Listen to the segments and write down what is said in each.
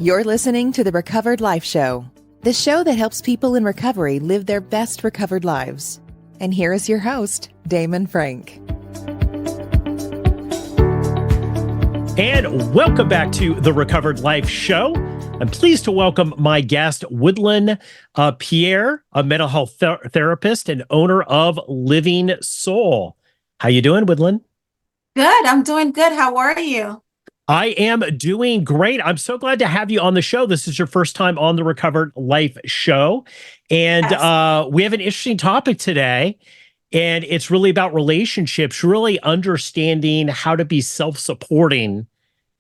You're listening to the Recovered Life Show, the show that helps people in recovery live their best recovered lives. And here is your host, Damon Frank. And welcome back to the Recovered Life Show. I'm pleased to welcome my guest, Widline Pierre, a mental health therapist and owner of Living Soul. How you doing, Widline? Good. I'm doing good. How are you? I am doing great. I'm so glad to have you on the show. This is your first time on the Recovered Life Show. And Yes. We have an interesting topic today. And it's really about relationships, really understanding how to be self-supporting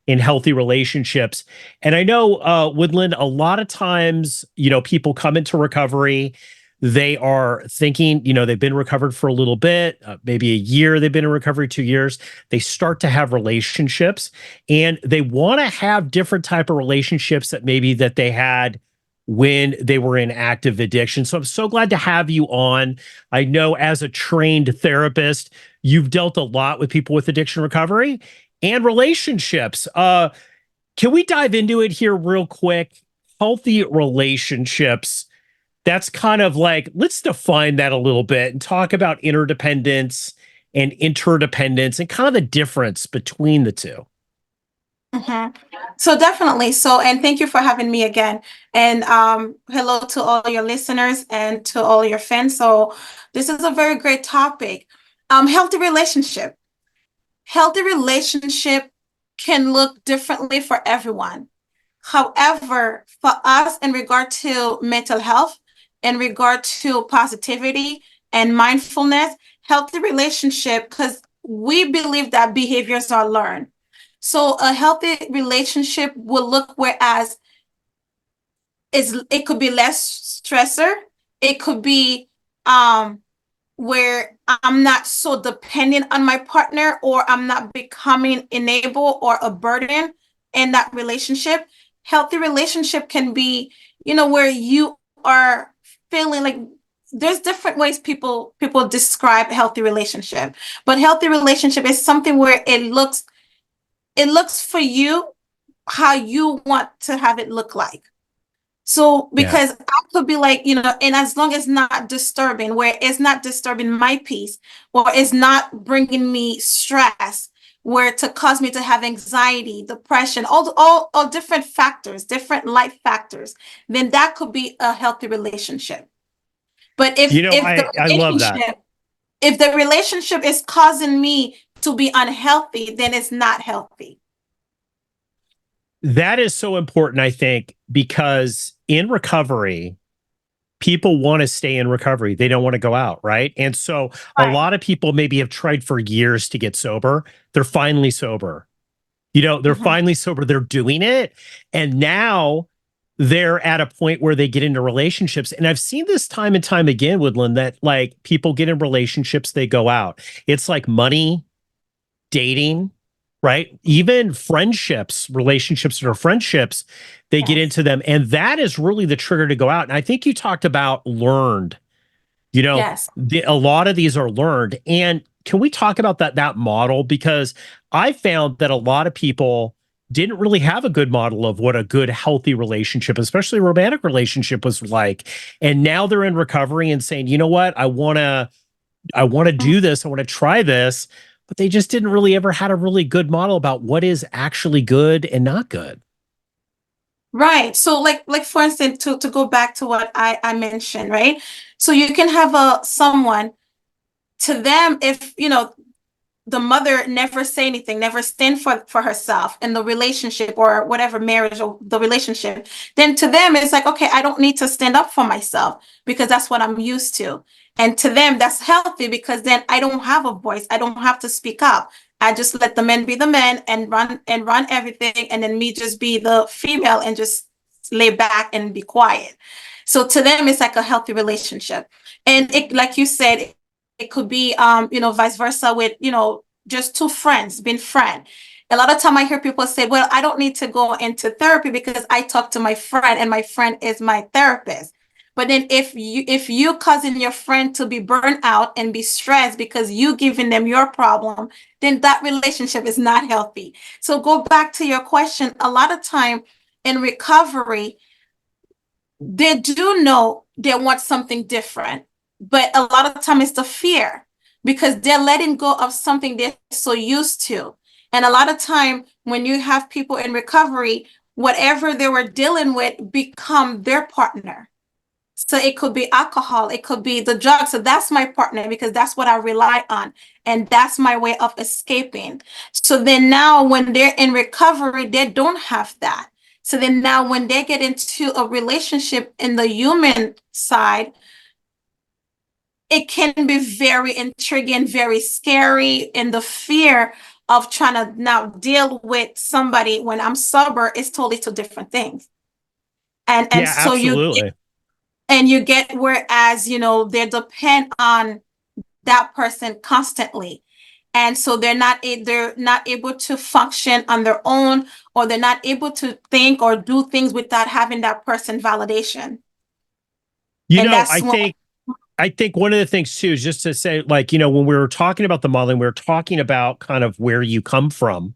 in healthy relationships. And I know, Woodland, a lot of times, people come into recovery, they are thinking, they've been recovered for a little bit, maybe a year, they've been in recovery 2 years. They start to have relationships and they want to have different type of relationships that they had when they were in active addiction. So I'm so glad to have you on. I know as a trained therapist, you've dealt a lot with people with addiction recovery and relationships. Can we dive into it here real quick? Healthy relationships. That's kind of like, let's define that a little bit and talk about interdependence and interdependence and kind of the difference between the two. Mm-hmm. So definitely. And thank you for having me again. And hello to all your listeners and to all your fans. So this is a very great topic. Healthy relationship. Healthy relationship can look differently for everyone. However, for us, in regard to mental health, in regard to positivity and mindfulness, healthy relationship, because we believe that behaviors are learned. So a healthy relationship will look whereas it could be less stressor. It could be where I'm not so dependent on my partner, or I'm not becoming enable or a burden in that relationship. Healthy relationship can be, where you are feeling like there's different ways people describe healthy relationship, but healthy relationship is something where it looks for you how you want to have it look like. So, because I could be like, and as long as not disturbing, where it's not disturbing my peace, or it's not bringing me stress, where to cause me to have anxiety, depression, all different factors, different life factors, then that could be a healthy relationship. But I love that. If the relationship is causing me to be unhealthy, then it's not healthy. That is so important, I think, because in recovery, people want to stay in recovery. They don't want to go out, right? And so a lot of people maybe have tried for years to get sober. They're finally sober. They're finally sober. They're doing it. And now they're at a point where they get into relationships. And I've seen this time and time again, Woodland, that like people get in relationships, they go out. It's like money, dating, right? Even friendships, relationships that are friendships, they get into them. And that is really the trigger to go out. And I think you talked about learned, Yes. a lot of these are learned. And can we talk about that model? Because I found that a lot of people didn't really have a good model of what a good, healthy relationship, especially a romantic relationship, was like. And now they're in recovery and saying, you know what, I want to do this. I want to try this. But they just didn't really ever had a really good model about what is actually good and not good. Right. So like for instance, to go back to what I mentioned, right? So you can have someone, to them, if the mother never say anything, never stand for herself in the relationship or whatever marriage or the relationship, then to them it's like, okay, I don't need to stand up for myself because that's what I'm used to. And to them, that's healthy because then I don't have a voice. I don't have to speak up. I just let the men be the men and run everything. And then me just be the female and just lay back and be quiet. So to them, it's like a healthy relationship. And it, like you said, it could be, vice versa with, just two friends being friend. A lot of time I hear people say, well, I don't need to go into therapy because I talk to my friend and my friend is my therapist. But then if you causing your friend to be burnt out and be stressed because you giving them your problem, then that relationship is not healthy. So go back to your question. A lot of time in recovery, they do know they want something different, but a lot of the time it's the fear because they're letting go of something they're so used to. And a lot of time when you have people in recovery, whatever they were dealing with become their partner. So it could be alcohol, it could be the drug. So that's my partner because that's what I rely on. And that's my way of escaping. So then now when they're in recovery, they don't have that. So then now when they get into a relationship in the human side, it can be very intriguing, very scary, and the fear of trying to now deal with somebody when I'm sober is totally two different things. And Yeah, so absolutely. you get whereas they depend on that person constantly, and so they're not able to function on their own, or they're not able to think or do things without having that person validation. You And know, that's what. I think one of the things too is just to say, like, when we were talking about the modeling, we were talking about kind of where you come from,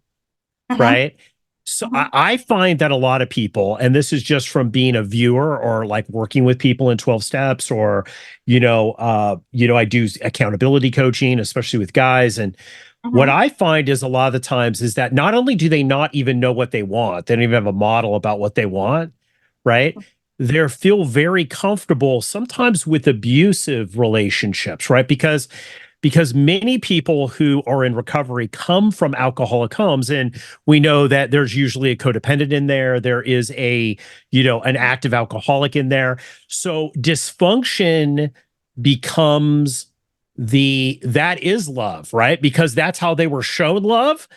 Mhm, right? So mhm, I find that a lot of people, and this is just from being a viewer or like working with people in 12 steps, or, I do accountability coaching, especially with guys. And what mhm. I find is a lot of the times is that not only do they not even know what they want, they don't even have a model about what they want, right? They feel very comfortable sometimes with abusive relationships, right? Because many people who are in recovery come from alcoholic homes, and we know that there's usually a codependent in there. There is an active alcoholic in there. So dysfunction becomes that is love, right? Because that's how they were shown love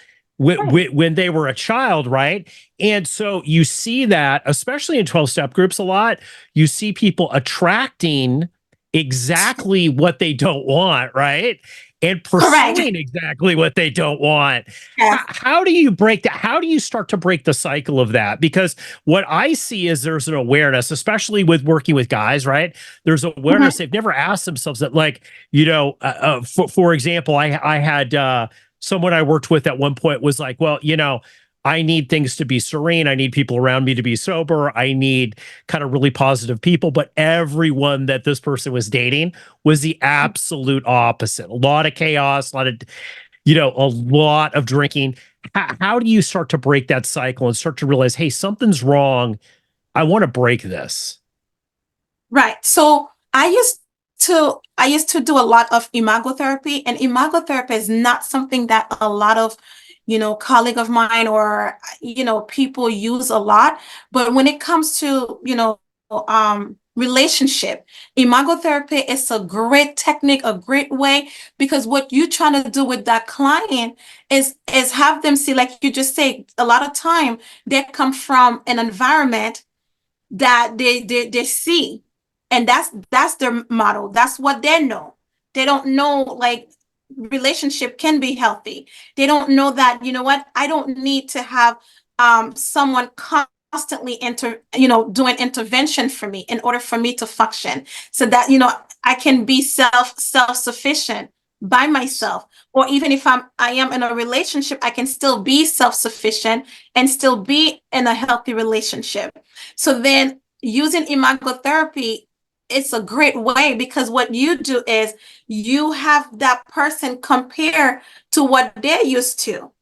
Right. when they were a child, right? And so you see that, especially in 12-step groups a lot, you see people attracting exactly what they don't want, right? And Correct. pursuing exactly what they don't want. Yes. How do you break that? How do you start to break the cycle of that? Because what I see is there's an awareness, especially with working with guys, right? There's awareness. Mhm. They've never asked themselves that, like, for example, I had someone I worked with at one point was like, well, I need things to be serene. I need people around me to be sober. I need kind of really positive people. But everyone that this person was dating was the absolute opposite. A lot of chaos, a lot of drinking. How do you start to break that cycle and start to realize, hey, something's wrong? I want to break this. Right. So I used to do a lot of imago therapy, and imago therapy is not something that a lot of colleague of mine or people use a lot. But when it comes to relationship, imago therapy is a great technique, a great way, because what you're trying to do with that client is have them see, like you just say, a lot of time they come from an environment that they see, and that's their model, that's what they know. They don't know, like, relationship can be healthy. They don't know that, what, I don't need to have someone constantly doing intervention for me in order for me to function, so that I can be self-sufficient by myself. Or even if I am in a relationship, I can still be self-sufficient and still be in a healthy relationship. So then using imagotherapy, it's a great way, because what you do is you have that person compare to what they're used to.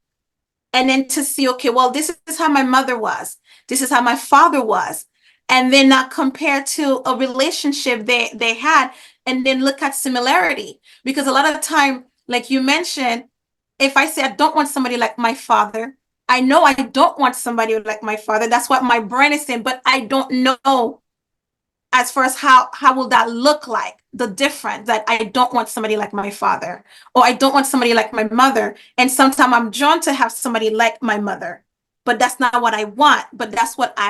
And then to see, okay, well, this is how my mother was. This is how my father was. And then not compare to a relationship they had, and then look at similarity. Because a lot of the time, like you mentioned, if I say I don't want somebody like my father, I know I don't want somebody like my father. That's what my brain is saying, but I don't know as far as how will that look like, the difference, that I don't want somebody like my father, or I don't want somebody like my mother. And sometimes I'm drawn to have somebody like my mother, but that's not what I want, but that's what I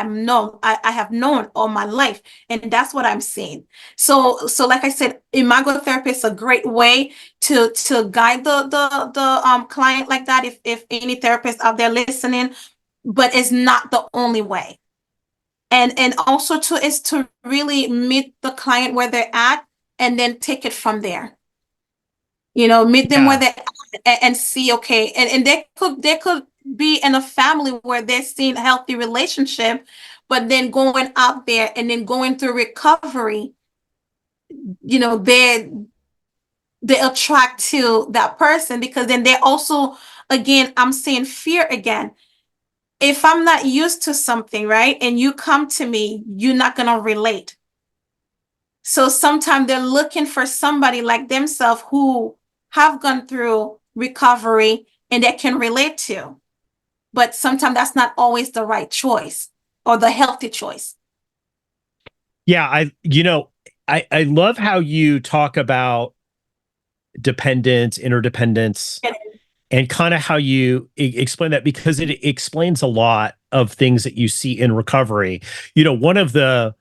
have known all my life, and that's what I'm seeing. So like I said, imagotherapy is a great way to guide the client like that, if any therapist out there listening, but it's not the only way. And also too is to really meet the client where they're at, and then take it from there. Meet them where Yeah. they're at, and see, okay, and they could be in a family where they're seeing a healthy relationship, but then going out there and then going through recovery, you know, they attract to that person, because then they also, again, I'm saying fear again. If I'm not used to something, right, and you come to me, you're not going to relate. So sometimes they're looking for somebody like themselves who have gone through recovery and they can relate to. But sometimes that's not always the right choice or the healthy choice. Yeah, I love how you talk about dependence, interdependence, and kind of how you explain that, because it explains a lot of things that you see in recovery. One of the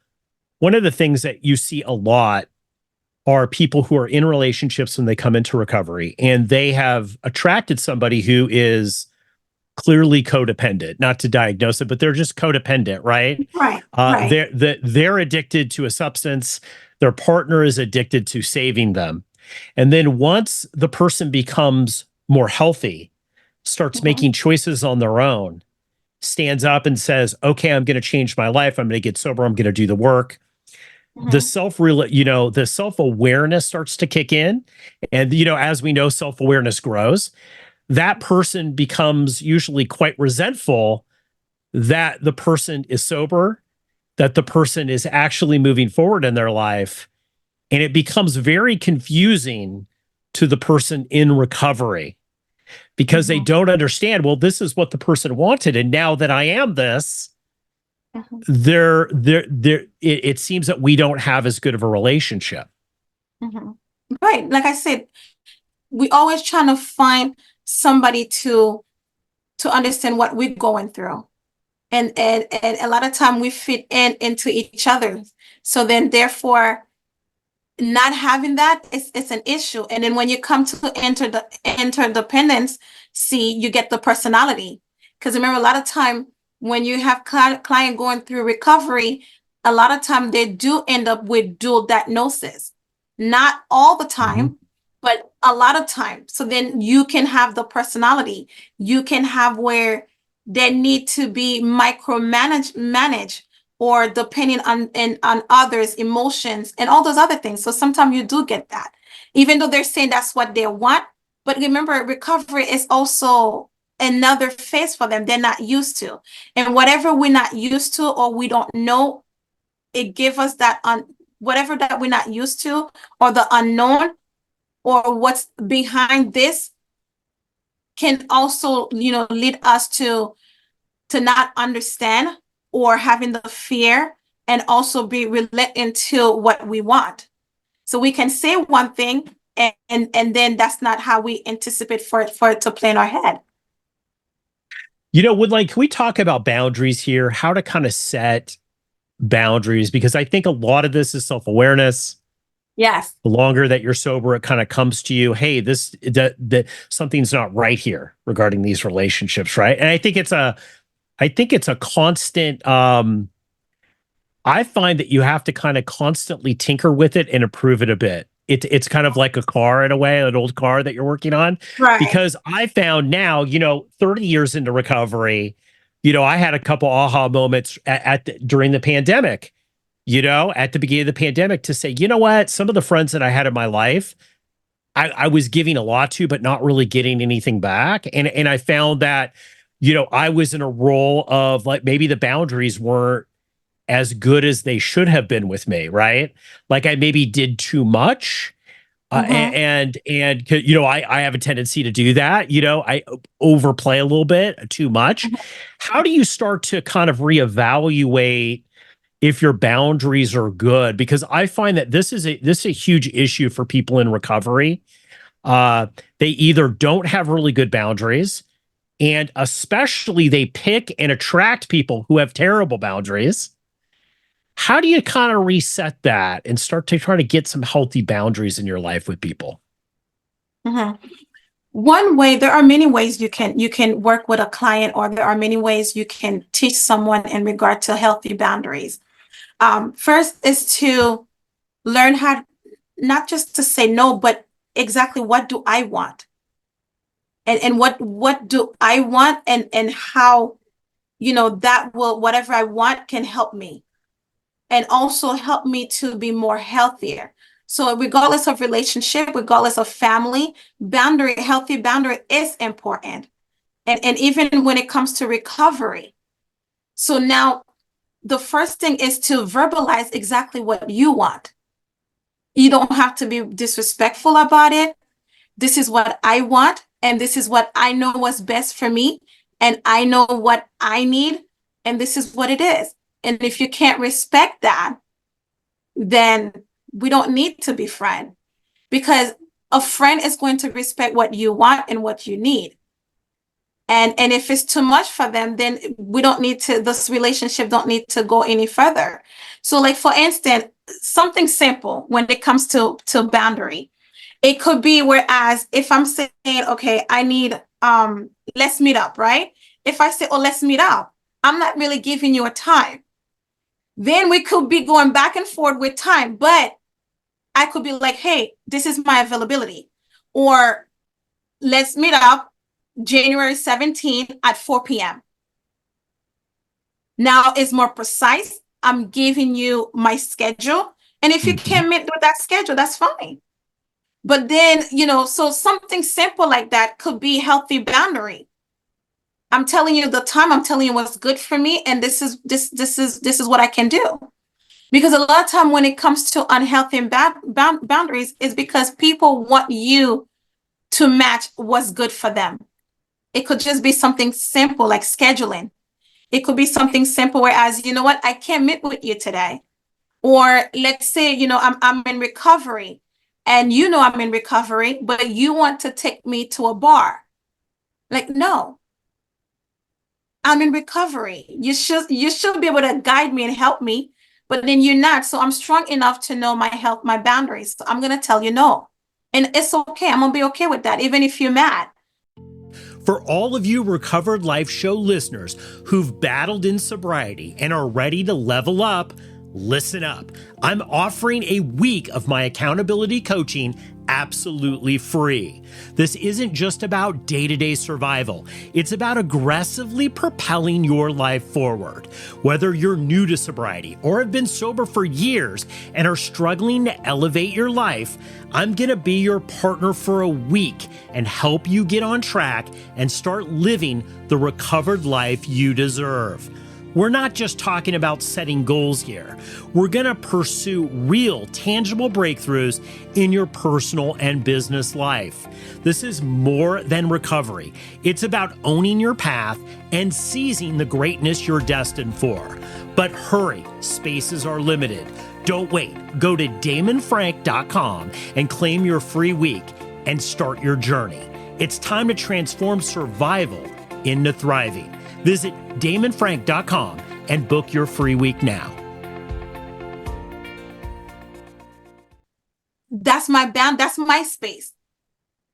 things that you see a lot are people who are in relationships when they come into recovery, and they have attracted somebody who is clearly codependent. Not to diagnose it, but they're just codependent, right? Right, right. They're addicted to a substance. Their partner is addicted to saving them. And then once the person becomes more healthy, starts making choices on their own, stands up and says, okay, I'm going to change my life. I'm going to get sober. I'm going to do the work. The the self-awareness starts to kick in. And, as we know, self-awareness grows. That person becomes usually quite resentful that the person is sober, that the person is actually moving forward in their life. And it becomes very confusing to the person in recovery, because they don't understand, well, this is what the person wanted. And now that I am this, it seems that we don't have as good of a relationship. Right. Like I said, we always trying to find somebody to understand what we're going through. And a lot of time we fit into each other. So then therefore not having that is it's an issue. And then when you come to interdependence, see, you get the personality. Because remember, a lot of time when you have client going through recovery, a lot of time they do end up with dual diagnosis. Not all the time, but a lot of time. So then you can have the personality. You can have where they need to be managed or depending on others' emotions and all those other things. So sometimes you do get that, even though they're saying that's what they want. But remember, recovery is also another phase for them they're not used to. And whatever we're not used to or we don't know, it gives us that whatever that we're not used to, or the unknown, or what's behind this, can also, lead us to not understand or having the fear, and also be relating to what we want. So we can say one thing and then that's not how we anticipate for it to play in our head. Woodline, can we talk about boundaries here? How to kind of set boundaries? Because I think a lot of this is self-awareness. Yes. The longer that you're sober, it kind of comes to you, hey, that something's not right here regarding these relationships, right? And I think it's a constant. I find that you have to kind of constantly tinker with it and improve it a bit. It's kind of like a car in a way, an old car that you're working on. Right. Because I found now, 30 years into recovery, I had a couple aha moments during the pandemic, at the beginning of the pandemic, to say, you know what, some of the friends that I had in my life, I was giving a lot to, but not really getting anything back. And I found that, I was in a role of like, maybe the boundaries weren't as good as they should have been with me, right? Like I maybe did too much. And I have a tendency to do that. I overplay a little bit too much. How do you start to kind of reevaluate if your boundaries are good? Because I find that this is a huge issue for people in recovery. They either don't have really good boundaries, and especially they pick and attract people who have terrible boundaries. How do you kind of reset that and start to try to get some healthy boundaries in your life with people? One way, there are many ways you can work with a client, or there are many ways you can teach someone in regard to healthy boundaries. First is to learn how not just to say no, but exactly what do I want? and what do I want, and how, that will, whatever I want can help me, and also help me to be more healthier. So regardless of relationship, regardless of family, healthy boundary is important. And even when it comes to recovery. So now the first thing is to verbalize exactly what you want. You don't have to be disrespectful about it. This is what I want, and this is what I know what's best for me, and I know what I need, and this is what it is. And if you can't respect that, then we don't need to be friends, because a friend is going to respect what you want and what you need. And if it's too much for them, then this relationship don't need to go any further. So like, for instance, something simple when it comes to boundary, it could be, whereas if I'm saying, okay, I need, let's meet up, right? If I say, oh, let's meet up, I'm not really giving you a time. Then we could be going back and forth with time, but I could be like, hey, this is my availability, or let's meet up January 17th at 4 p.m. Now it's more precise. I'm giving you my schedule. And if you can't meet with that schedule, that's fine. But then, so something simple like that could be healthy boundary. I'm telling you the time, I'm telling you what's good for me, and this is what I can do. Because a lot of time when it comes to unhealthy boundaries is because people want you to match what's good for them. It could just be something simple like scheduling. It could be something simple, whereas, you know what, I can't meet with you today. Or let's say, I'm in recovery, and I'm in recovery, but you want to take me to a bar. Like, no, I'm in recovery. You should be able to guide me and help me, but then you're not. So I'm strong enough to know my health, my boundaries. So I'm going to tell you no. And it's okay. I'm going to be okay with that, even if you're mad. For all of you Recovered Life Show listeners who've battled in sobriety and are ready to level up, listen up. I'm offering a week of my accountability coaching absolutely free. This isn't just about day-to-day survival. It's about aggressively propelling your life forward. Whether you're new to sobriety or have been sober for years and are struggling to elevate your life, I'm going to be your partner for a week and help you get on track and start living the recovered life you deserve. We're not just talking about setting goals here. We're going to pursue real, tangible breakthroughs in your personal and business life. This is more than recovery. It's about owning your path and seizing the greatness you're destined for. But hurry, spaces are limited. Don't wait. Go to damonfrank.com and claim your free week and start your journey. It's time to transform survival into thriving. Visit damonfrank.com and book your free week now. That's my space.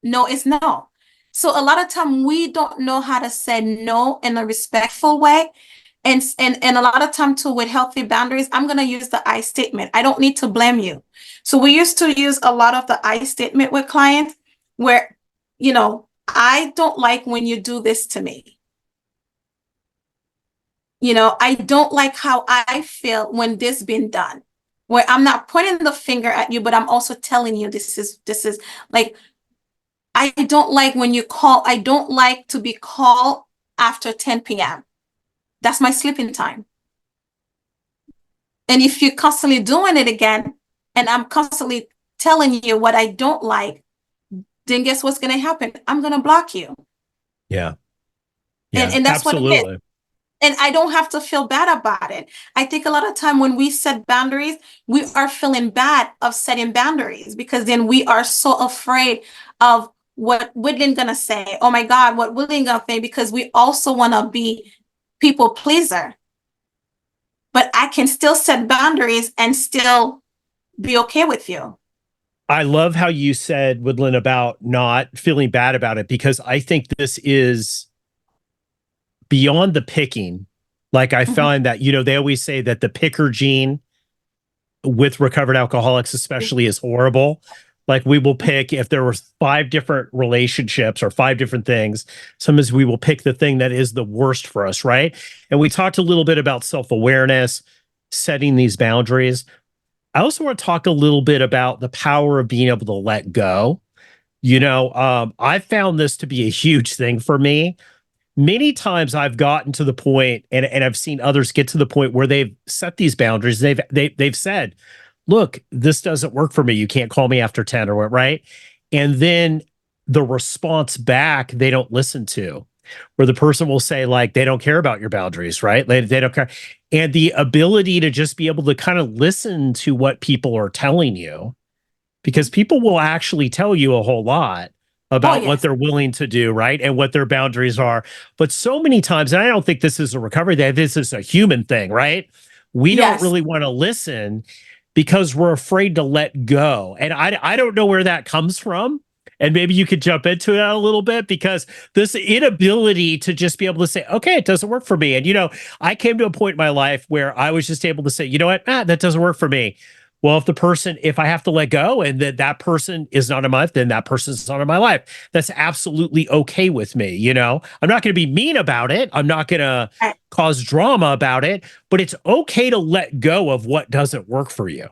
No, it's no. So a lot of time we don't know how to say no in a respectful way. And a lot of time too, with healthy boundaries, I'm going to use the I statement. I don't need to blame you. So we used to use a lot of the I statement with clients where, I don't like when you do this to me. I don't like how I feel when this been done, where I'm not pointing the finger at you, but I'm also telling you this is like, I don't like when you call. I don't like to be called after 10 p.m. That's my sleeping time. And if you're constantly doing it again, and I'm constantly telling you what I don't like, then guess what's going to happen? I'm going to block you. Yeah. And that's absolutely. what it is. And I don't have to feel bad about it. I think a lot of time when we set boundaries, we are feeling bad of setting boundaries, because then we are so afraid of what Widline gonna say. Oh my God, what Widline gonna say? Because we also want to be people pleaser. But I can still set boundaries and still be okay with you. I love how you said, Woodland, about not feeling bad about it, because I think this is beyond the picking. Like, I find that, they always say that the picker gene with recovered alcoholics especially is horrible. Like we will pick, if there were 5 different relationships or 5 different things, sometimes we will pick the thing that is the worst for us, right? And we talked a little bit about self-awareness, setting these boundaries. I also want to talk a little bit about the power of being able to let go. I found this to be a huge thing for me. Many times I've gotten to the point, and I've seen others get to the point where they've set these boundaries. They've said, look, this doesn't work for me. You can't call me after 10 or what, right? And then the response back, they don't listen to, where the person will say, like, they don't care about your boundaries, right? They don't care. And the ability to just be able to kind of listen to what people are telling you, because people will actually tell you a whole lot about what they're willing to do, right? And what their boundaries are. But so many times, and I don't think this is a recovery thing, this is a human thing, right? We don't really want to listen because we're afraid to let go. And I don't know where that comes from. And maybe you could jump into that a little bit, because this inability to just be able to say, okay, it doesn't work for me. And, I came to a point in my life where I was just able to say, you know what, that doesn't work for me. Well, if I have to let go and that person is not in my life, then that person's not in my life. That's absolutely okay with me. I'm not going to be mean about it. I'm not going to cause drama about it, but it's okay to let go of what doesn't work for you.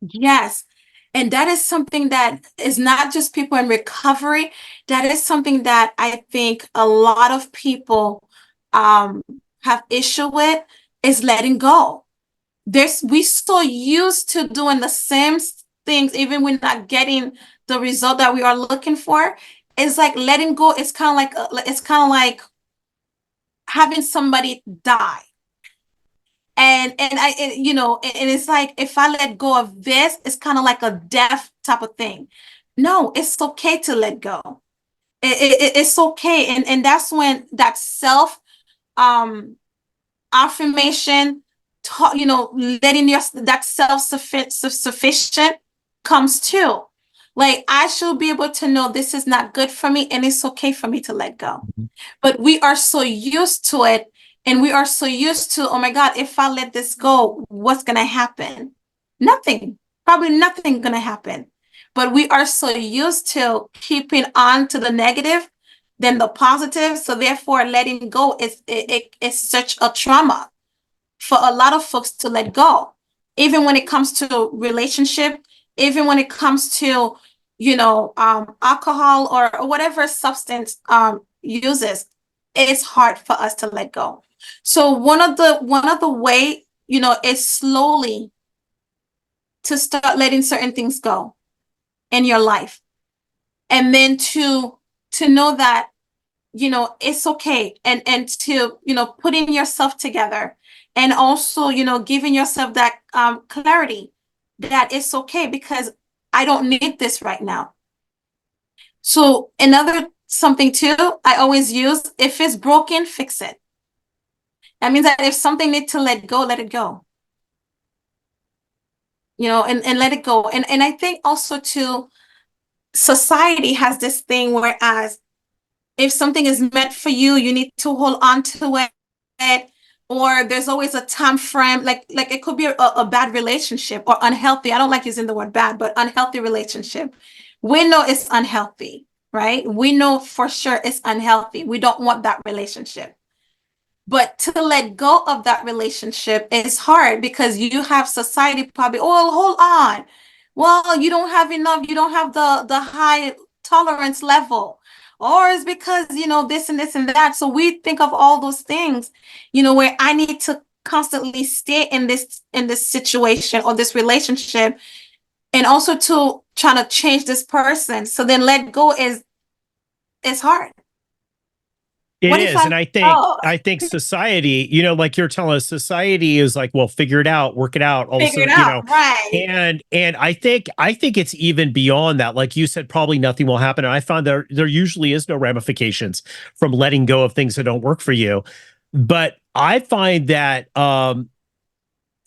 Yes. And that is something that is not just people in recovery. That is something that I think a lot of people have issue with, is letting go. We so used to doing the same things, even when not getting the result that we are looking for. It's like letting go. It's kind of like having somebody die. And it's like, if I let go of this, it's kind of like a death type of thing. No, it's okay to let go. It's okay. And that's when that self affirmation, letting that self-sufficient comes too. Like, I should be able to know this is not good for me, and it's okay for me to let go. But we are so used to it, and we are so used to, oh my God, if I let this go, what's going to happen? Nothing. Probably nothing going to happen. But we are so used to keeping on to the negative than the positive. So therefore, letting go is such a trauma for a lot of folks to let go. Even when it comes to relationship, even when it comes to, alcohol or whatever substance uses, it's hard for us to let go. So one of the way, is slowly to start letting certain things go in your life. And then to know that, it's okay. And to, putting yourself together, and also, giving yourself that clarity that it's okay, because I don't need this right now. So another something too, I always use, if it's broken, fix it. That means that if something needs to let go, let it go. And let it go. And I think also too, society has this thing, whereas if something is meant for you, you need to hold on to it. Or there's always a time frame, like it could be a bad relationship or unhealthy. I don't like using the word bad, but unhealthy relationship. We know it's unhealthy, right? We know for sure it's unhealthy. We don't want that relationship. But to let go of that relationship is hard, because you have society probably, oh, hold on. Well, you don't have enough. You don't have the high tolerance level. Or it's because, this and this and that. So we think of all those things, where I need to constantly stay in this situation or this relationship, and also to try to change this person. So then let go is hard. It is. And I think society, like you're telling us, society is like, well, figure it out, work it out. Also, Figure it out, right. And I think it's even beyond that. Like you said, probably nothing will happen. And I found there usually is no ramifications from letting go of things that don't work for you. But I find that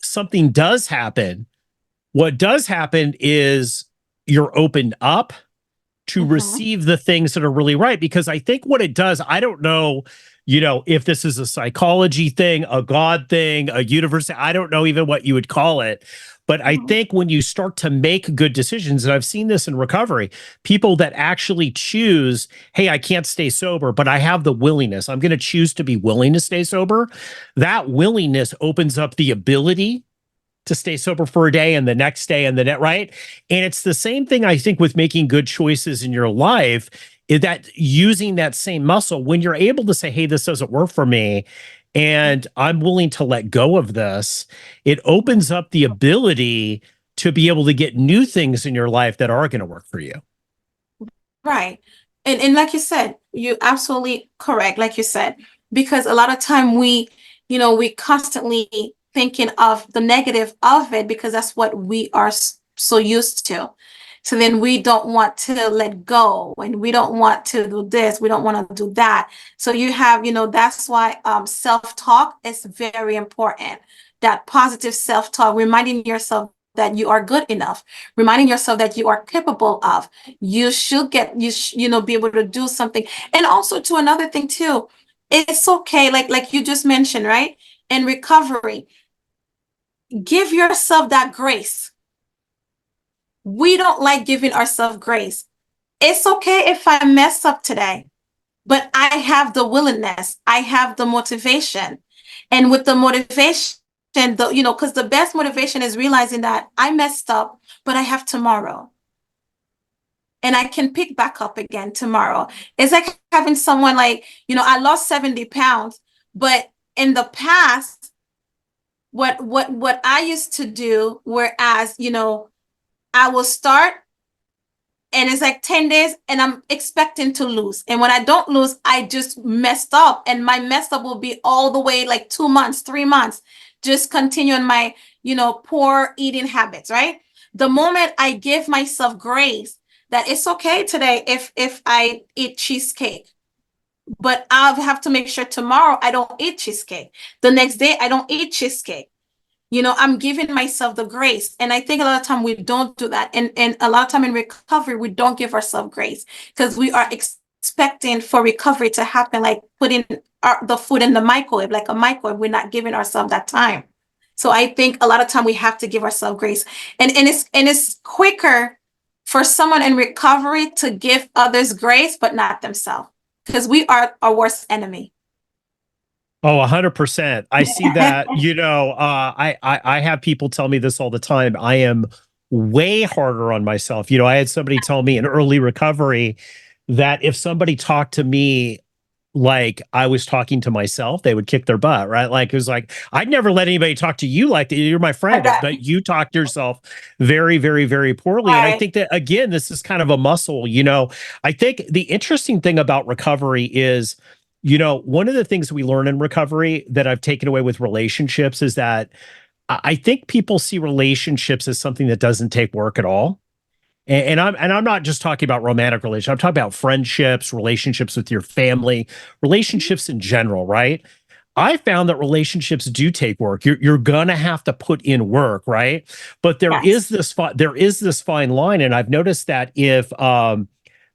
something does happen. What does happen is you're opened up to receive the things that are really right. Because I think what it does, I don't know, if this is a psychology thing, a God thing, a universe, I don't know even what you would call it. But I think when you start to make good decisions, and I've seen this in recovery, people that actually choose, hey, I can't stay sober, but I have the willingness. I'm going to choose to be willing to stay sober. That willingness opens up the ability to stay sober for a day and the next day and the net, right? And it's the same thing, I think, with making good choices in your life, is that using that same muscle, when you're able to say, hey, this doesn't work for me, and I'm willing to let go of this, it opens up the ability to be able to get new things in your life that are going to work for you. Right. And like you said, you're absolutely correct, like you said, because a lot of time we constantly thinking of the negative of it because that's what we are so used to. So then we don't want to let go and we don't want to do this, we don't want to do that. So you have, that's why self-talk is very important. That positive self-talk, reminding yourself that you are good enough, reminding yourself that you are capable of, you should be able to do something. And also to another thing too, it's okay, like you just mentioned, right? In recovery, give yourself that grace. We don't like giving ourselves grace. It's okay if I mess up today, but I have the willingness, I have the motivation. And with the motivation, because the best motivation is realizing that I messed up, but I have tomorrow. And I can pick back up again tomorrow. It's like having someone like, I lost 70 pounds, but in the past, what I used to do, whereas, I will start and it's like 10 days and I'm expecting to lose. And when I don't lose, I just messed up. And my mess up will be all the way like 2 months, 3 months, just continuing my, poor eating habits, right? The moment I give myself grace that it's okay today if I eat cheesecake, but I'll have to make sure tomorrow I don't eat cheesecake. The next day I don't eat cheesecake. I'm giving myself the grace. And I think a lot of time we don't do that. And a lot of time in recovery, we don't give ourselves grace because we are expecting for recovery to happen, like putting the food in the microwave, like a microwave. We're not giving ourselves that time. So I think a lot of time we have to give ourselves grace. And it's quicker for someone in recovery to give others grace, but not themselves, because we are our worst enemy. Oh, 100%. I see that, I have people tell me this all the time. I am way harder on myself. I had somebody tell me in early recovery that if somebody talked to me like I was talking to myself, they would kick their butt, right? Like, it was like, I'd never let anybody talk to you like that. You're my friend, but you talk to yourself very, very, very poorly. Right. And I think that, again, this is kind of a muscle. I think the interesting thing about recovery is, one of the things we learn in recovery that I've taken away with relationships is that I think people see relationships as something that doesn't take work at all. And I'm not just talking about romantic relationships. I'm talking about friendships, relationships with your family, relationships in general, right? I found that relationships do take work. You're gonna have to put in work, right? But there is this fine line, and I've noticed that if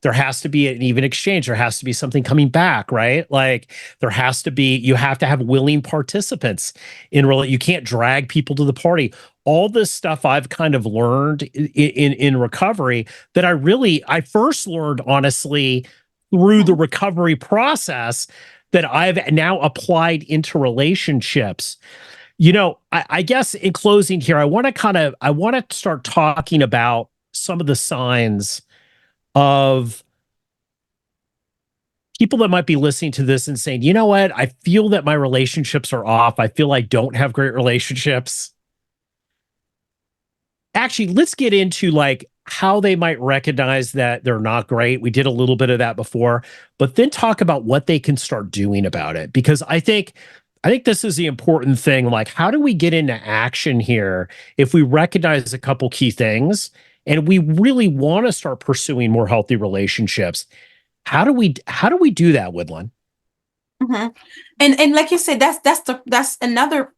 there has to be an even exchange, there has to be something coming back, right? Like you have to have willing participants you can't drag people to the party. All this stuff I've kind of learned in recovery that I first learned, honestly, through the recovery process that I've now applied into relationships. I guess in closing here, I want to start talking about some of the signs of people that might be listening to this and saying, you know what, I feel that my relationships are off. I feel I don't have great relationships. Actually, let's get into like how they might recognize that they're not great. We did a little bit of that before, but then talk about what they can start doing about it. Because I think this is the important thing. Like, how do we get into action here if we recognize a couple key things and we really want to start pursuing more healthy relationships? How do we do that, Widline? Mm-hmm. And like you said, that's another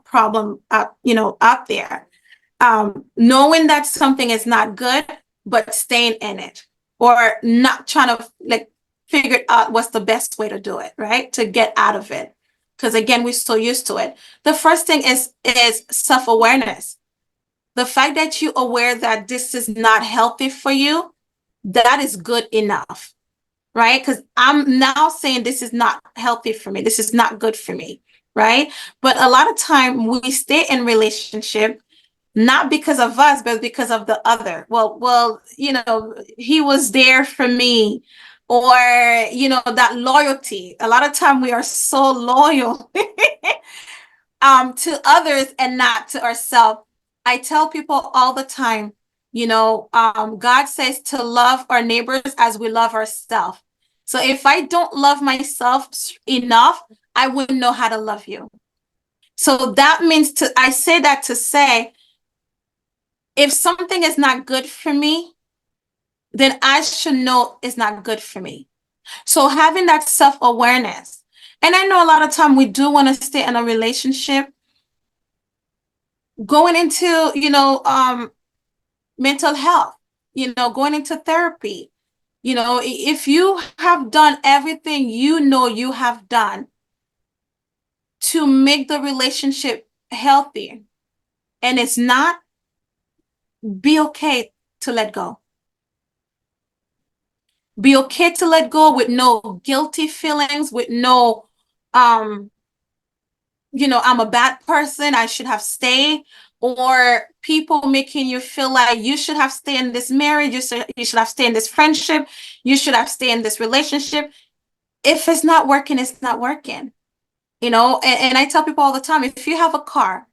problem out there. Knowing that something is not good, but staying in it, or not trying to like figure out what's the best way to do it, right? To get out of it. Because again, we're so used to it. The first thing is self-awareness. The fact that you're aware that this is not healthy for you, that is good enough, right? Because I'm now saying this is not healthy for me. This is not good for me, right? But a lot of time we stay in relationship not because of us, but because of the other. Well, he was there for me, or that loyalty. A lot of time we are so loyal to others and not to ourselves. I tell people all the time, God says to love our neighbors as we love ourselves. So if I don't love myself enough, I wouldn't know how to love you. So that means I say that to say, if something is not good for me, then I should know it's not good for me. So having that self-awareness. And I know a lot of time we do want to stay in a relationship, going into, mental health, going into therapy. If you have done everything you have done to make the relationship healthy and it's not, be okay to let go. Be okay to let go with no guilty feelings, with no, I'm a bad person, I should have stayed, or people making you feel like you should have stayed in this marriage, you should have stayed in this friendship, you should have stayed in this relationship. If it's not working, it's not working. And I tell people all the time, if you have a car,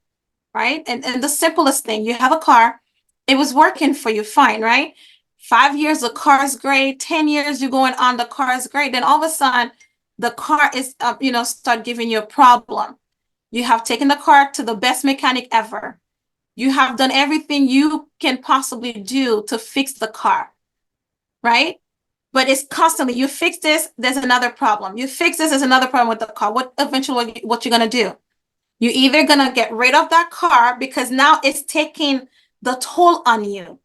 right? And the simplest thing, you have a car, it was working for you, fine, right? 5 years, the car is great. 10 years, you're going on, the car is great. Then all of a sudden, the car is, start giving you a problem. You have taken the car to the best mechanic ever. You have done everything you can possibly do to fix the car, right? But it's constantly, you fix this, there's another problem. You fix this, there's another problem with the car. What you're going to do? You're either going to get rid of that car because now it's taking the toll on you,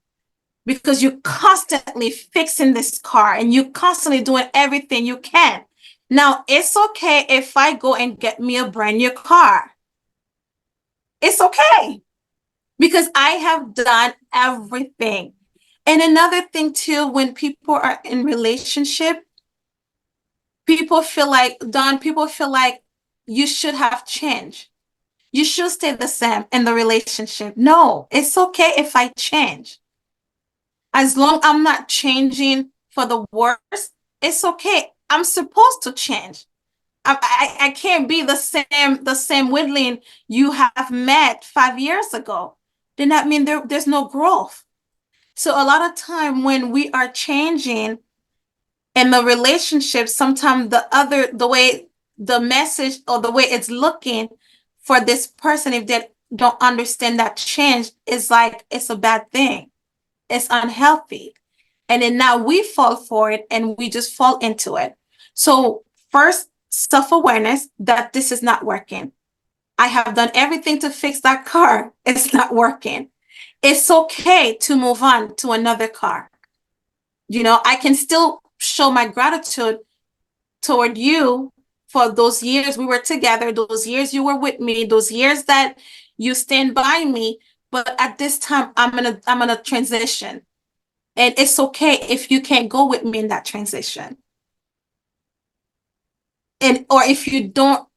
because you're constantly fixing this car and you're constantly doing everything you can. Now, it's okay if I go and get me a brand new car. It's okay because I have done everything. And another thing too, when people are in relationship, people feel like you should have changed. You should stay the same in the relationship. No, it's okay if I change. As long I'm not changing for the worse, it's okay. I'm supposed to change. I can't be the same Widline you have met 5 years ago. Then that means there's no growth. So a lot of time when we are changing in the relationship, sometimes the way the message or the way it's looking for this person, if they don't understand that change, is like it's a bad thing. It's unhealthy. And then now we fall for it and we just fall into it. So first, self-awareness that this is not working. I have done everything to fix that car. It's not working. It's okay to move on to another car. I can still show my gratitude toward you for those years we were together, those years you were with me, those years that you stand by me. But at this time, I'm gonna transition. And it's okay if you can't go with me in that transition. Or if you don't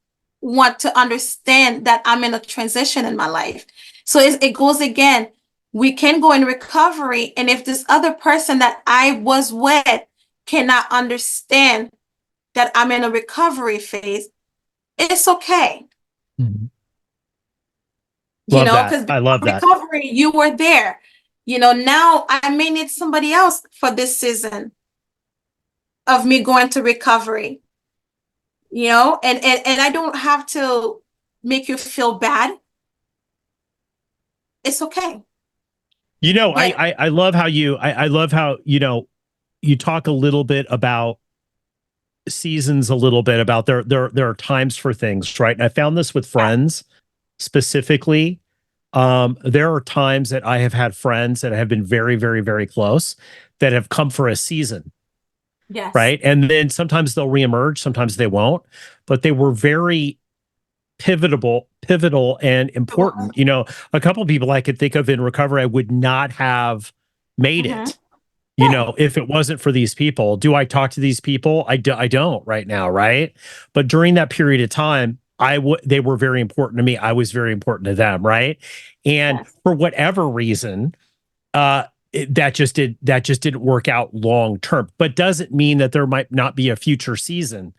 want to understand that I'm in a transition in my life. So it goes again. We can go in recovery. And if this other person that I was with cannot understand that I'm in a recovery phase, it's okay. Mm-hmm. Because I love that. Recovery, you were there. Now I may need somebody else for this season of me going to recovery. And I don't have to make you feel bad. It's okay. I love how you talk a little bit about seasons, a little bit about there are times for things, right? And I found this with friends specifically. There are times that I have had friends that have been very, very, very close that have come for a season. Yes. Right. And then sometimes they'll reemerge, sometimes they won't, but they were very pivotal pivotal and important. You know, a couple of people I could think of in recovery, I would not have made it, you know, if it wasn't for these people. Do I talk to these people? I don't right now, right? But during that period of time, they were very important to me. I was very important to them, right? And for whatever reason, that just didn't work out long term. But doesn't mean that there might not be a future season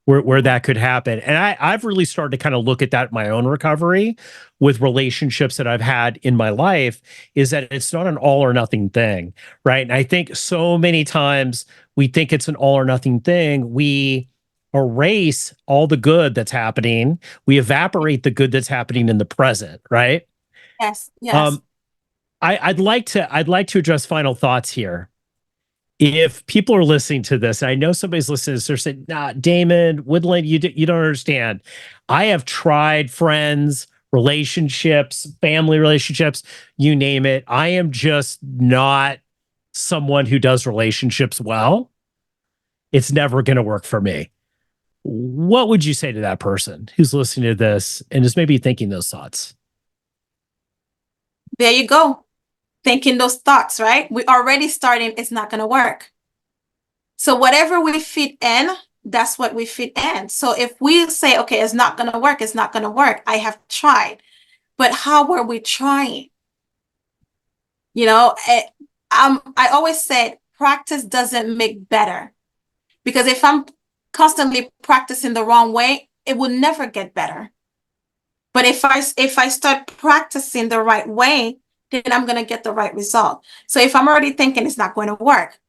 where that could happen. And I've really started to kind of look at that in my own recovery with relationships that I've had in my life, is that it's not an all or nothing thing, right? And I think so many times we think it's an all or nothing thing. We erase all the good that's happening. We evaporate the good that's happening in the present, right? Yes. I'd like to address final thoughts here. If people are listening to this, I know somebody's listening to this, they're saying, nah, Damon, Widline, you don't understand. I have tried friends, relationships, family relationships, you name it. I am just not someone who does relationships well. It's never going to work for me. What would you say to that person who's listening to this and is maybe thinking those thoughts? There you go. Thinking those thoughts, right? We already starting, it's not going to work. So whatever we fit in, that's what we fit in. So if we say, okay, it's not going to work, it's not going to work. I have tried, but how were we trying? You know, I always said practice doesn't make better, because if I'm constantly practicing the wrong way, it will never get better. But if I start practicing the right way, then I'm going to get the right result. So if I'm already thinking it's not going to work,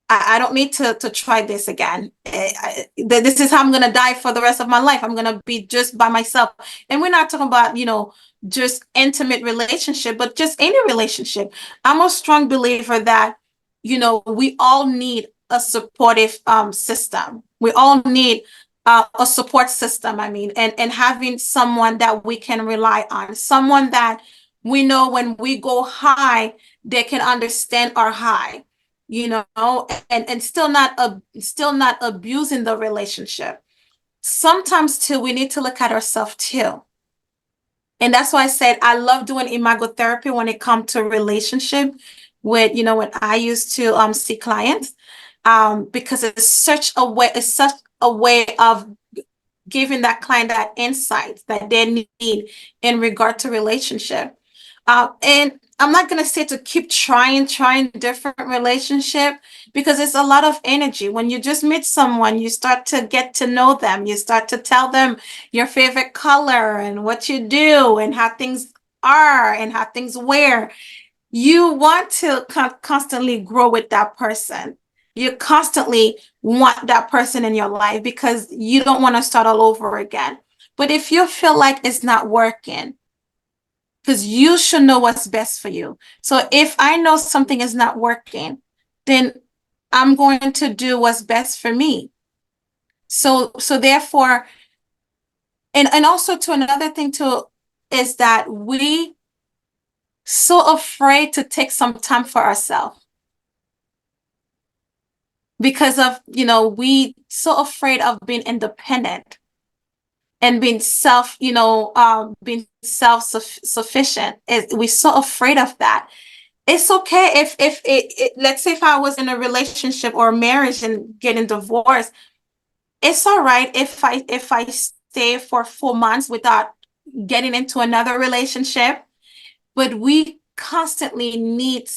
I don't need to try this again. This is how I'm going to die for the rest of my life. I'm going to be just by myself. And we're not talking about, you know, just intimate relationship, but just any relationship. I'm a strong believer that, you know, we all need a supportive system. We all need a support system, I mean, and having someone that we can rely on, someone that we know when we go high, they can understand our high, you know, and still not abusing the relationship. Sometimes too, we need to look at ourselves too. And that's why I said I love doing imago therapy when it comes to relationship with, you know, when I used to see clients, because it's such a way of giving that client that insight that they need in regard to relationship. And I'm not going to say to keep trying different relationship, because it's a lot of energy. When you just meet someone, you start to get to know them. You start to tell them your favorite color and what you do and how things are and how things wear. You want to constantly grow with that person. You constantly want that person in your life because you don't want to start all over again. But if you feel like it's not working, because you should know what's best for you. So if I know something is not working, then I'm going to do what's best for me. So therefore, and also to another thing too, is that we so afraid to take some time for ourselves because of, you know, we so afraid of being independent and being being self-sufficient. We're so afraid of that. It's okay if let's say if I was in a relationship or marriage and getting divorced, it's all right if I stay for 4 months without getting into another relationship. But we constantly need,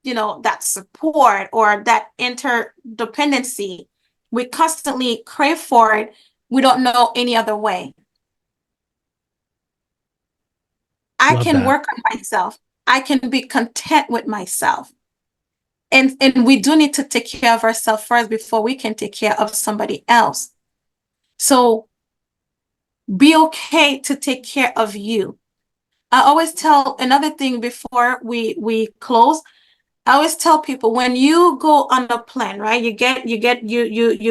you know, that support or that interdependency. We constantly crave for it. We don't know any other way. I can work on myself. I can be content with myself. And we do need to take care of ourselves first before we can take care of somebody else. So be okay to take care of you. I always tell another thing before we close. I always tell people, when you go on a plane, right? You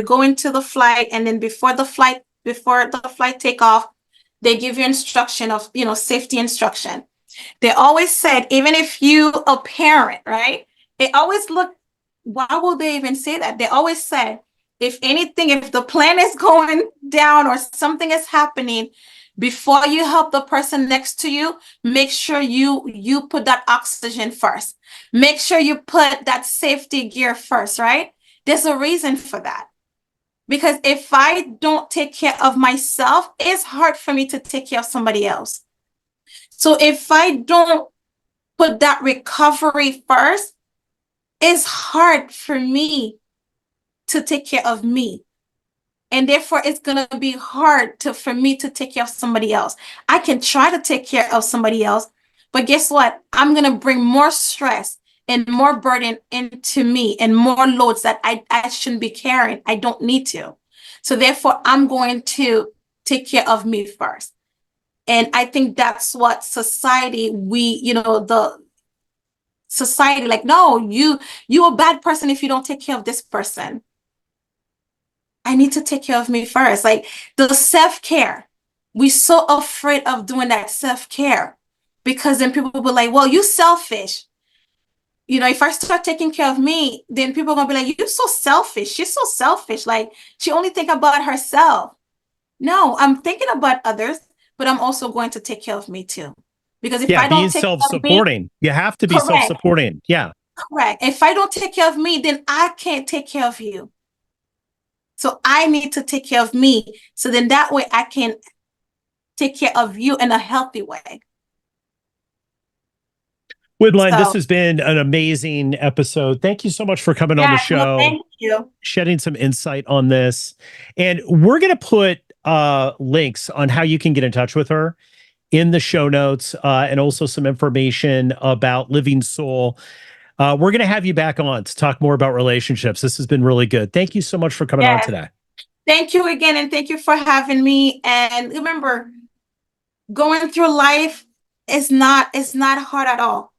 go into the flight, and then before the flight take off, they give you instruction of, you know, safety instruction. They always said, even if you a parent, right? They always look, why would they even say that? They always said, if anything, if the plane is going down or something is happening, Before you help the person next to you, make sure you put that oxygen first. Make sure you put that safety gear first, right? There's a reason for that. Because if I don't take care of myself, it's hard for me to take care of somebody else. So if I don't put that recovery first, it's hard for me to take care of me. And therefore, it's going to be hard for me to take care of somebody else. I can try to take care of somebody else, but guess what? I'm going to bring more stress and more burden into me and more loads that I shouldn't be carrying. I don't need to. So therefore, I'm going to take care of me first. And I think that's what society, the society, like, no, you're a bad person if you don't take care of this person. I need to take care of me first. Like the self-care. We're so afraid of doing that self-care because then people will be like, well, you selfish. If I start taking care of me, then people are going to be like, you're so selfish. She's so selfish. Like she only think about herself. No, I'm thinking about others, but I'm also going to take care of me too. Because if I don't take care of me, self-supporting. You have to be self-supporting. Yeah. Correct. If I don't take care of me, then I can't take care of you. So I need to take care of me. So then that way I can take care of you in a healthy way. Widline, this has been an amazing episode. Thank you so much for coming on the show. Thank you. Shedding some insight on this. And we're going to put links on how you can get in touch with her in the show notes and also some information about Living Soul. We're going to have you back on to talk more about relationships. This has been really good. Thank you so much for coming on today. Thank you again. And thank you for having me. And remember, going through life is not hard at all.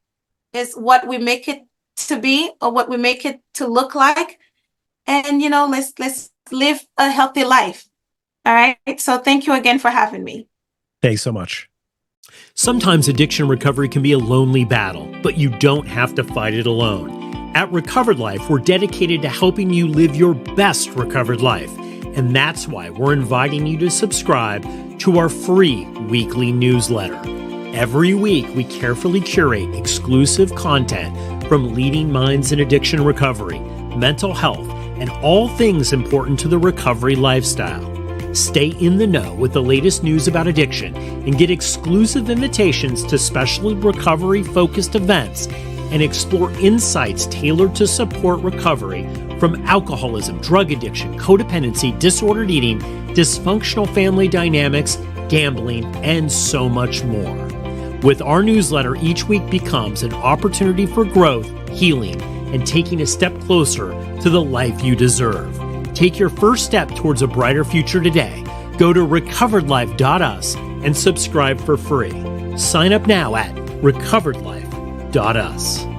It's what we make it to be or what we make it to look like. And, let's live a healthy life. All right. So thank you again for having me. Thanks so much. Sometimes addiction recovery can be a lonely battle, but you don't have to fight it alone. At Recovered Life, we're dedicated to helping you live your best recovered life. And that's why we're inviting you to subscribe to our free weekly newsletter. Every week, we carefully curate exclusive content from leading minds in addiction recovery, mental health, and all things important to the recovery lifestyle. Stay in the know with the latest news about addiction and get exclusive invitations to special recovery-focused events and explore insights tailored to support recovery from alcoholism, drug addiction, codependency, disordered eating, dysfunctional family dynamics, gambling, and so much more. With our newsletter, each week becomes an opportunity for growth, healing, and taking a step closer to the life you deserve. Take your first step towards a brighter future today. Go to recoveredlife.us and subscribe for free. Sign up now at recoveredlife.us.